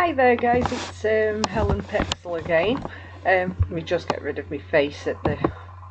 Hi there guys, it's Helen Pixel again. Let me just get rid of my face at the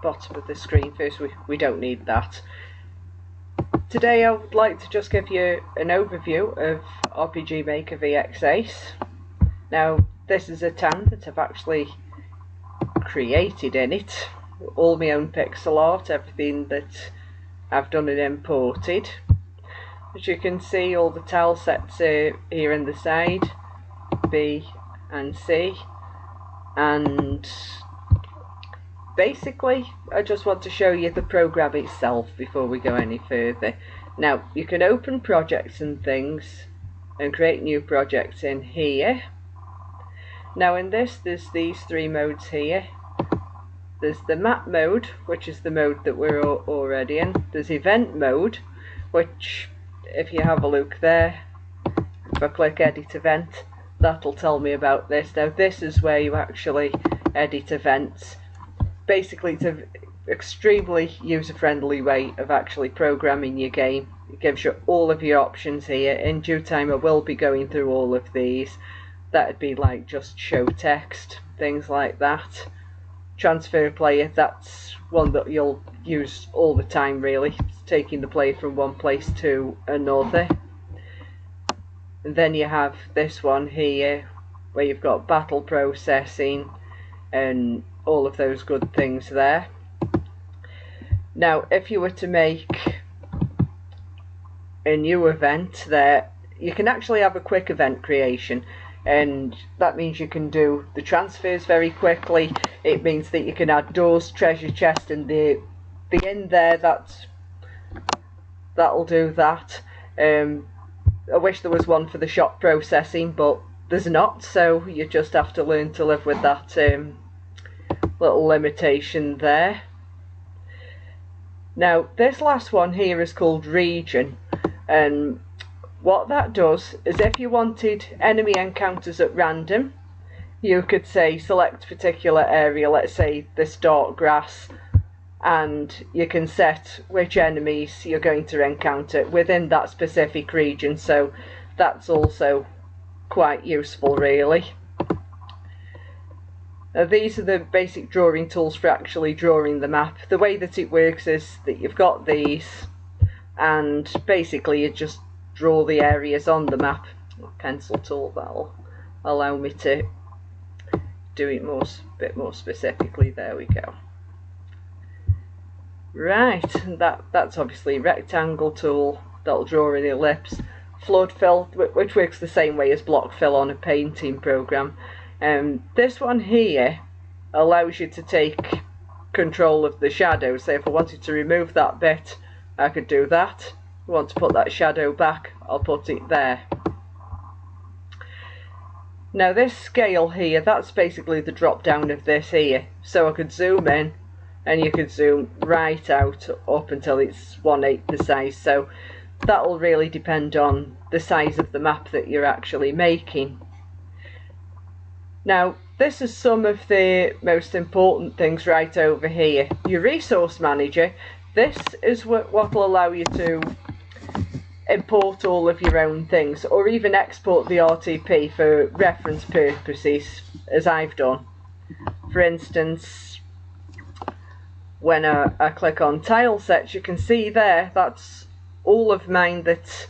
bottom of the screen first, we don't need that. Today I would like to just give you an overview of RPG Maker VX Ace. Now this is a town that I've actually created in it, all my own pixel art, everything that I've done and imported. As you can see, all the tile sets are here in the side, B and C, and basically I just want to show you the program itself before we go any further. Now you can open projects and things and create new projects in here. Now in this there's these three modes here. There's the map mode, which is the mode that we're already in. There's event mode, which if you have a look there, if I click edit event, that'll tell me about this. Now this is where you actually edit events. Basically it's an extremely user-friendly way of actually programming your game. It gives you all of your options here. In due time I will be going through all of these. That'd be like just show text, things like that. Transfer player, that's one that you'll use all the time really. It's taking the player from one place to another. And then you have this one here where you've got battle processing and all of those good things there. Now if you were to make a new event there, you can actually have a quick event creation, and that means you can do the transfers very quickly. It means that you can add doors, treasure chest, and the inn there, that'll do that. I wish there was one for the shop processing, but there's not, so you just have to learn to live with that little limitation there. Now this last one here is called region, and what that does is if you wanted enemy encounters at random, you could say select particular area, let's say this dark grass, and you can set which enemies you're going to encounter within that specific region, so that's also quite useful really. Now, these are the basic drawing tools for actually drawing the map. The way that it works is that you've got these, and basically you just draw the areas on the map. Pencil tool, that'll allow me to do it bit more specifically. There we go. Right, that's obviously rectangle tool, that'll draw an ellipse. Flood fill, which works the same way as block fill on a painting program. This one here allows you to take control of the shadows. So if I wanted to remove that bit, I could do that. If I want to put that shadow back, I'll put it there. Now this scale here, that's basically the drop down of this here. So I could zoom in, and you could zoom right out up until it's 1/8 the size. So that'll really depend on the size of the map that you're actually making. Now this is some of the most important things right over here. Your resource manager, this is what will allow you to import all of your own things, or even export the RTP for reference purposes, as I've done. For instance, when I click on tile sets, you can see there, that's all of mine that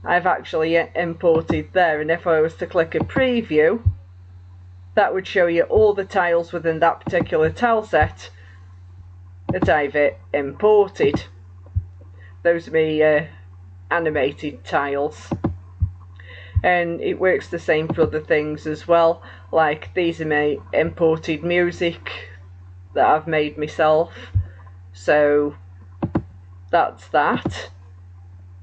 I've actually imported there, and if I was to click a preview, that would show you all the tiles within that particular tile set that I've imported. Those are my animated tiles, and it works the same for other things as well. Like these are my imported music that I've made myself, so that's that.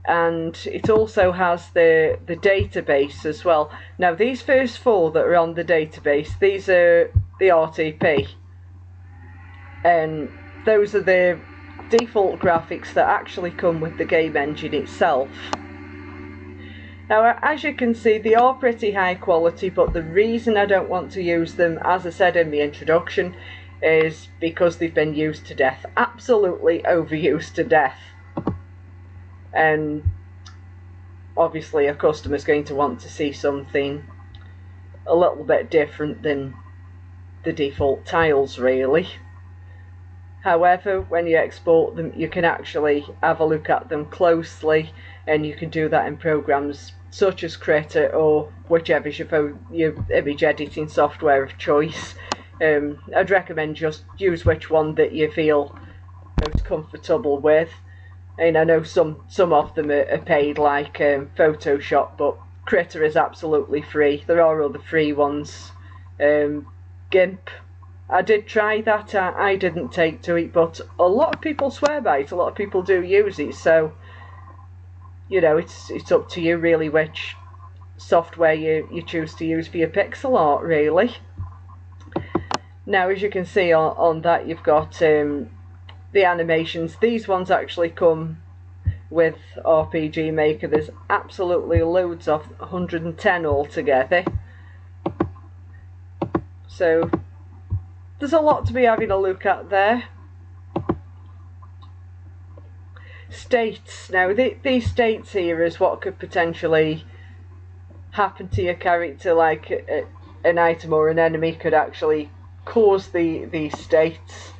And it also has the database as well. Now these first four that are on the database, these are the RTP, and those are the default graphics that actually come with the game engine itself. Now as you can see, they are pretty high quality, but the reason I don't want to use them, as I said in the introduction, is because they've been used to death, absolutely overused to death. And obviously a customer's going to want to see something a little bit different than the default tiles really. However, when you export them, you can actually have a look at them closely, and you can do that in programs such as Krita or whichever is your image editing software of choice. I'd recommend just use which one that you feel most comfortable with. And I know some of them are paid, like Photoshop, but Krita is absolutely free. There are other free ones. GIMP, I did try that. I didn't take to it, but a lot of people swear by it. A lot of people do use it. So, you know, it's up to you really which software you choose to use for your pixel art, really. Now, as you can see on that, you've got the animations. These ones actually come with RPG Maker. There's absolutely loads of 110 altogether. So there's a lot to be having a look at there. States. Now these states here is what could potentially happen to your character, like an item or an enemy could actually cause these states,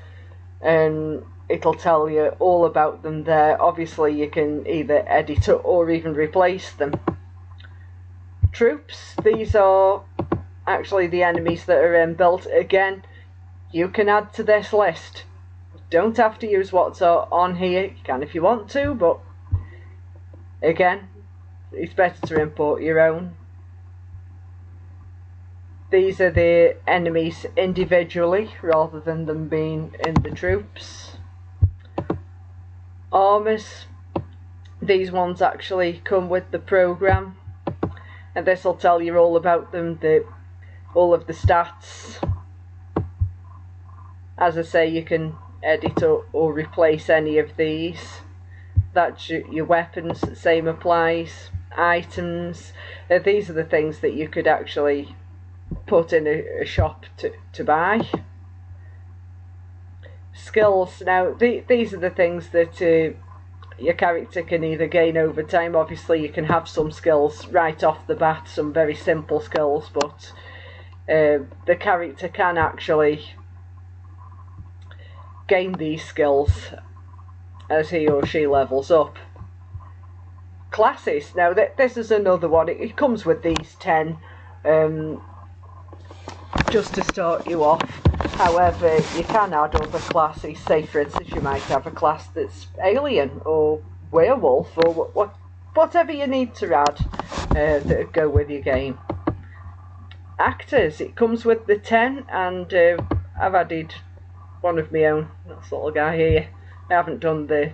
and it'll tell you all about them there. Obviously you can either edit or even replace them. Troops, these are actually the enemies that are inbuilt. Again, you can add to this list. Don't have to use what's on here. You can if you want to, but again, it's better to import your own. These are the enemies individually rather than them being in the troops. Armors, these ones actually come with the program, and this will tell you all about them, all of the stats. As I say, you can edit or replace any of these. That's your weapons, same applies. Items, these are the things that you could actually put in a shop to buy. Skills, now these are the things that your character can either gain over time. Obviously you can have some skills right off the bat, some very simple skills, but the character can actually gain these skills as he or she levels up. Classes, now this is another one. It comes with these 10 just to start you off. However, you can add other classes. Say for instance you might have a class that's alien or werewolf or whatever you need to add that go with your game. Actors, it comes with the 10, and I've added one of my own. This little guy here. I haven't done the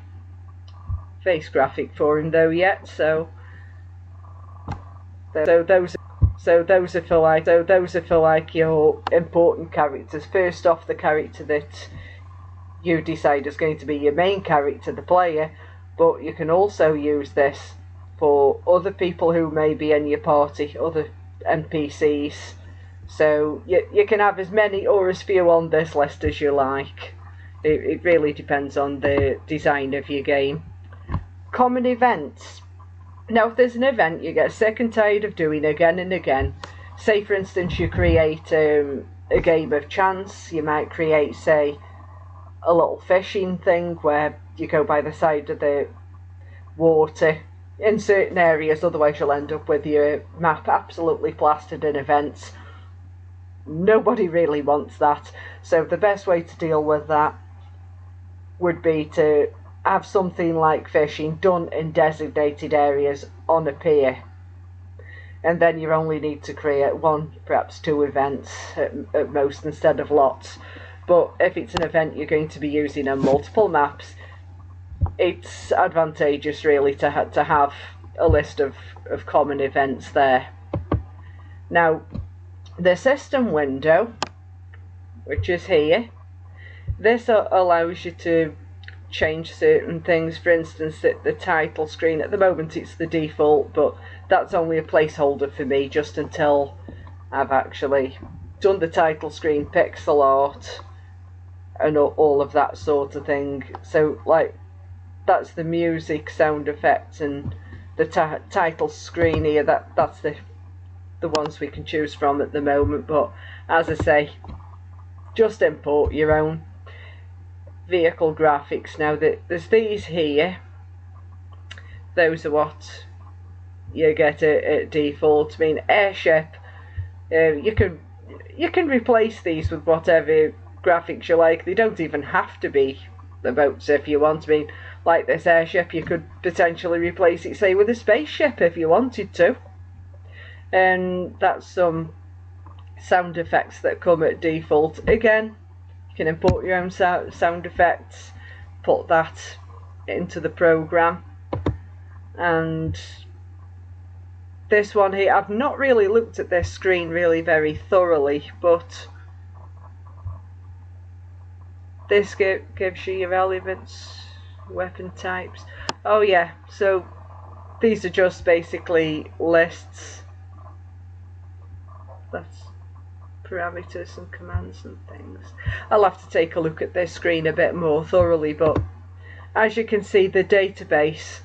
face graphic for him though yet, so those are for like your important characters. First off, the character that you decide is going to be your main character, the player, but you can also use this for other people who may be in your party, other NPCs. So you can have as many or as few on this list as you like. It really depends on the design of your game. Common events. Now, if there's an event you get sick and tired of doing again and again, say for instance you create a game of chance, you might create, say, a little fishing thing where you go by the side of the water in certain areas, otherwise you'll end up with your map absolutely plastered in events. Nobody really wants that, so the best way to deal with that would be to have something like fishing done in designated areas on a pier, and then you only need to create one, perhaps 2 events at most instead of lots. But if it's an event you're going to be using on multiple maps, it's advantageous really to have a list of common events there. Now, the system window, which is here, this allows you to change certain things. For instance, the title screen, at the moment it's the default, but that's only a placeholder for me just until I've actually done the title screen, pixel art, and all of that sort of thing. So like, that's the music, sound effects, and the title screen here, that's the the ones we can choose from at the moment, but as I say, just import your own vehicle graphics. Now there's these here, those are what you get at default. I mean, airship, you can replace these with whatever graphics you like. They don't even have to be the boats if you want. I mean, like this airship, you could potentially replace it, say, with a spaceship if you wanted to. And that's some sound effects that come at default. Again, you can import your own sound effects, put that into the program. And this one here, I've not really looked at this screen really very thoroughly, but this gives you your elements, weapon types. Oh yeah, so these are just basically lists. That's parameters and commands and things. I'll have to take a look at this screen a bit more thoroughly, but as you can see, the database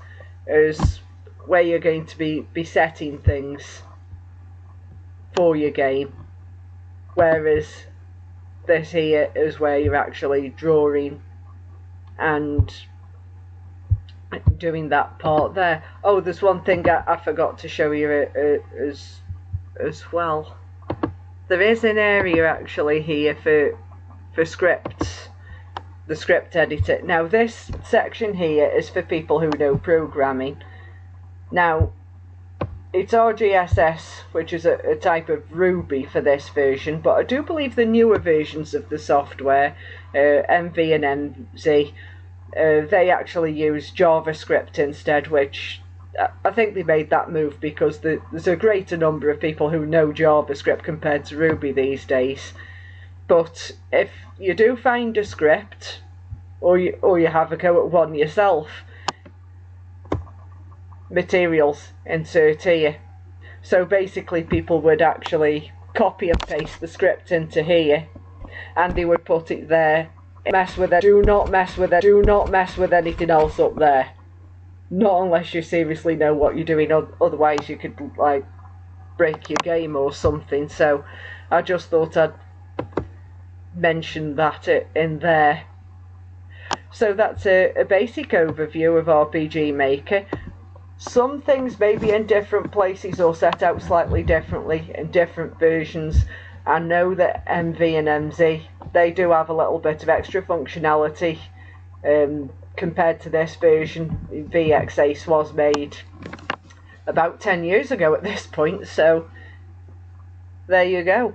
is where you're going to be setting things for your game, whereas this here is where you're actually drawing and doing that part there. Oh, there's one thing I forgot to show you as well. There is an area actually here for scripts, the script editor. Now this section here is for people who know programming. Now it's RGSS, which is a type of Ruby for this version, but I do believe the newer versions of the software, MV and MZ, they actually use JavaScript instead, which I think they made that move because there's a greater number of people who know JavaScript compared to Ruby these days. But if you do find a script, or you have a go at one yourself, materials, insert here. So basically people would actually copy and paste the script into here, and they would put it there. Mess with it, do not mess with it, do not mess with anything else up there. Not unless you seriously know what you're doing, otherwise you could like break your game or something. So I just thought I'd mention that in there. So that's a basic overview of RPG Maker. Some things may be in different places or set out slightly differently in different versions. I know that MV and MZ, they do have a little bit of extra functionality compared to this version. VX Ace was made about 10 years ago at this point, so there you go.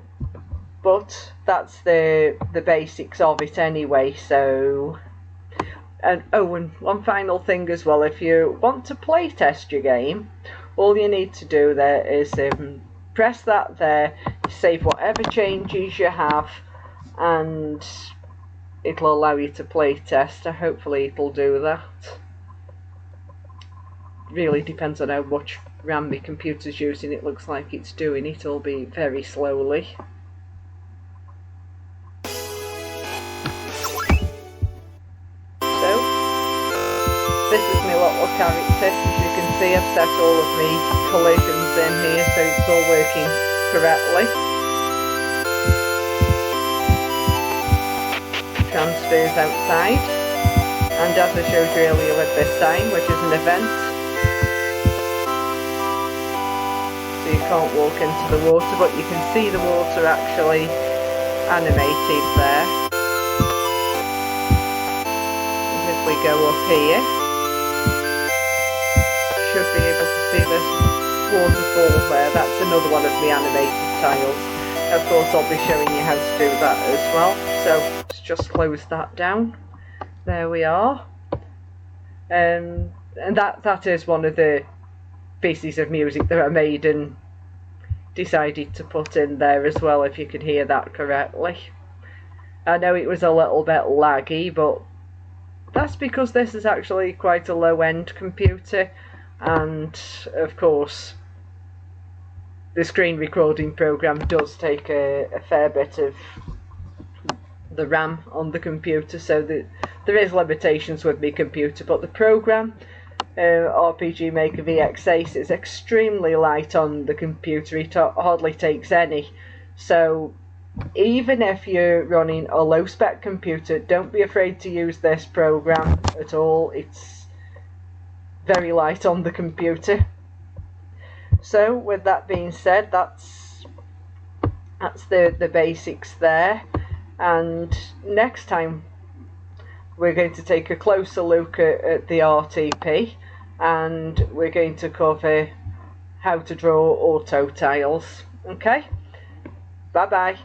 But that's the basics of it anyway. So, and one final thing as well, if you want to play test your game, all you need to do there is press that there, save whatever changes you have, and it'll allow you to play test. Hopefully it'll do that. Really depends on how much RAM your computer's using. It looks like it's doing it, albeit very slowly. This is my little character. As you can see, I've set all of my collisions in here, so it's all working correctly. Transfers outside, and as I showed you earlier with this sign, which is an event, so you can't walk into the water, but you can see the water actually animated there. And if we go up here, should be able to see this waterfall there. That's another one of the animated tiles. Of course, I'll be showing you how to do that as well. So let's just close that down. There we are. And that is one of the pieces of music that I made and decided to put in there as well, if you could hear that correctly. I know it was a little bit laggy, but that's because this is actually quite a low-end computer. And of course the screen recording program does take a fair bit of the RAM on the computer, so that there is limitations with my computer, but the program RPG Maker VX8 is extremely light on the computer. It hardly takes any. So even if you're running a low spec computer, don't be afraid to use this program at all. It's very light on the computer. So with that being said, that's the basics there, and next time we're going to take a closer look at the RTP, and we're going to cover how to draw auto tiles. Okay, bye bye.